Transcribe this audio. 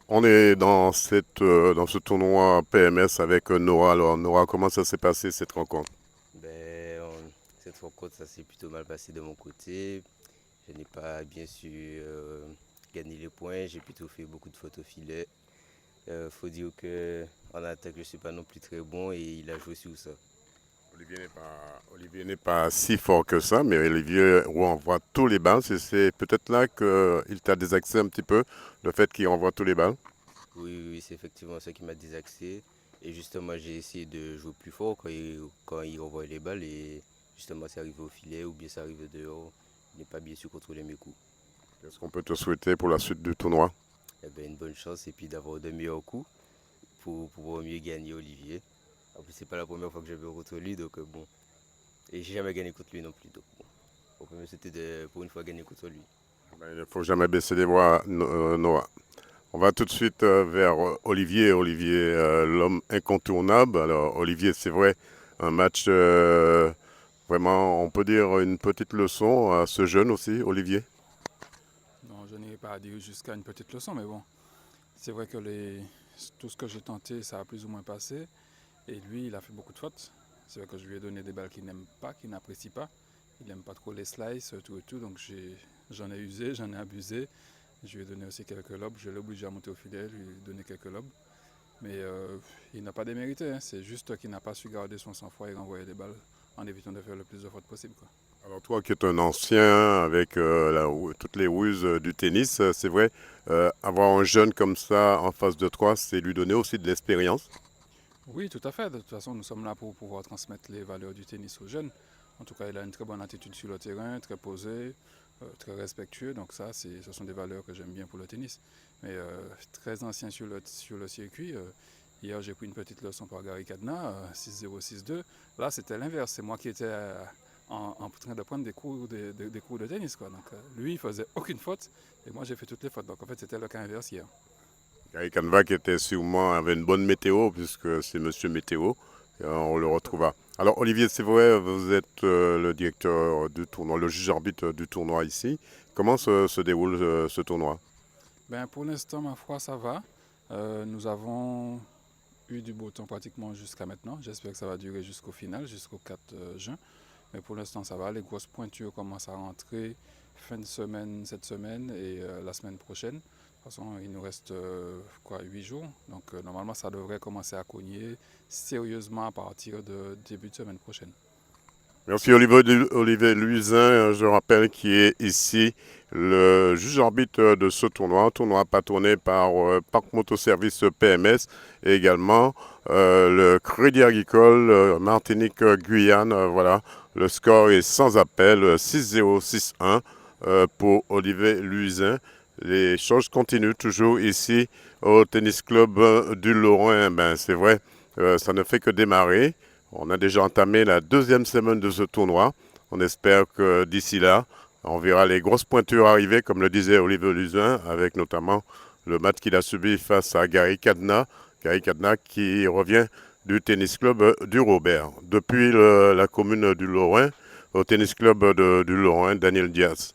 On est dans ce tournoi PMS avec Nora. Alors, Nora, comment ça s'est passé cette rencontre? Cette rencontre, ça s'est plutôt mal passé de mon côté. Je n'ai pas bien su gagner les points. J'ai plutôt fait beaucoup de fautes au filet. Faut dire que en attaque, je suis pas non plus très bon et il a joué sur ça. Olivier n'est pas si fort que ça, mais Olivier renvoie tous les balles. C'est peut-être là qu'il t'a désaxé un petit peu, le fait qu'il renvoie tous les balles. Oui, c'est effectivement ça qui m'a désaxé. Et justement, j'ai essayé de jouer plus fort quand il renvoie les balles et justement, c'est arrivé au filet ou bien ça arrive dehors. Je n'ai pas bien su contrôler mes coups. Qu'est-ce qu'on peut te souhaiter pour la suite du tournoi? Eh ben, une bonne chance et puis d'avoir de meilleurs coups pour pouvoir mieux gagner Olivier. En plus, c'est pas la première fois que je vais contre lui, donc bon. Et j'ai jamais gagné contre lui non plus, donc bon. Au premier, c'était pour une fois gagner contre lui. Ben, il ne faut jamais baisser les bras, Noah. On va tout de suite vers Olivier. Olivier, l'homme incontournable. Alors, Olivier, c'est vrai, un match vraiment, on peut dire une petite leçon à ce jeune aussi, Olivier. Non, je n'irai pas à dire jusqu'à une petite leçon, mais bon, c'est vrai que tout ce que j'ai tenté, ça a plus ou moins passé. Et lui, il a fait beaucoup de fautes. C'est vrai que je lui ai donné des balles qu'il n'aime pas, qu'il n'apprécie pas. Il n'aime pas trop les slices, tout et tout. Donc j'en ai usé, j'en ai abusé. Je lui ai donné aussi quelques lobes. Je l'ai obligé à monter au filet, lui donner quelques lobes. Mais il n'a pas démérité, hein. C'est juste qu'il n'a pas su garder son sang-froid et renvoyer des balles en évitant de faire le plus de fautes possible, quoi. Alors, toi qui es un ancien avec toutes les ruses du tennis, c'est vrai, avoir un jeune comme ça en face de toi, c'est lui donner aussi de l'expérience. Oui, tout à fait. De toute façon, nous sommes là pour pouvoir transmettre les valeurs du tennis aux jeunes. En tout cas, il a une très bonne attitude sur le terrain, très posé, très respectueux. Donc ça, ce sont des valeurs que j'aime bien pour le tennis. Mais très ancien sur le circuit. Hier, j'ai pris une petite leçon par Gary Cadena, 6-0, 6-2. Là, c'était l'inverse. C'est moi qui étais en train de prendre des cours de tennis, quoi. Donc lui, il faisait aucune faute et moi, j'ai fait toutes les fautes. Donc en fait, c'était le cas inverse hier. Gary Canva qui était sûrement avait une bonne météo puisque c'est Monsieur Météo. Et on le retrouva. Alors Olivier, c'est vrai, vous êtes le directeur du tournoi, le juge arbitre du tournoi ici. Comment se déroule ce tournoi? Ben, pour l'instant, ma foi, ça va. Nous avons eu du beau temps pratiquement jusqu'à maintenant. J'espère que ça va durer jusqu'au final, jusqu'au 4 juin. Mais pour l'instant, ça va. Les grosses pointures commencent à rentrer fin de semaine, cette semaine et la semaine prochaine. De toute façon, il nous reste 8 jours. Donc normalement, ça devrait commencer à cogner sérieusement à partir de début de semaine prochaine. Merci Olivier Luisin, je rappelle qui est ici le juge arbitre de ce tournoi, un tournoi patronné par Parc Motoservice PMS et également le Crédit Agricole Martinique-Guyane. Voilà, le score est sans appel, 6-0, 6-1 pour Olivier Luisin. Les choses continuent toujours ici au Tennis Club du Lorrain. Ben, c'est vrai, ça ne fait que démarrer. On a déjà entamé la deuxième semaine de ce tournoi. On espère que d'ici là, on verra les grosses pointures arriver, comme le disait Olivier Luzin, avec notamment le match qu'il a subi face à Gary Cadena. Gary Cadena qui revient du tennis club du Robert. Depuis la commune du Lorrain, au tennis club du Lorrain, Daniel Diaz.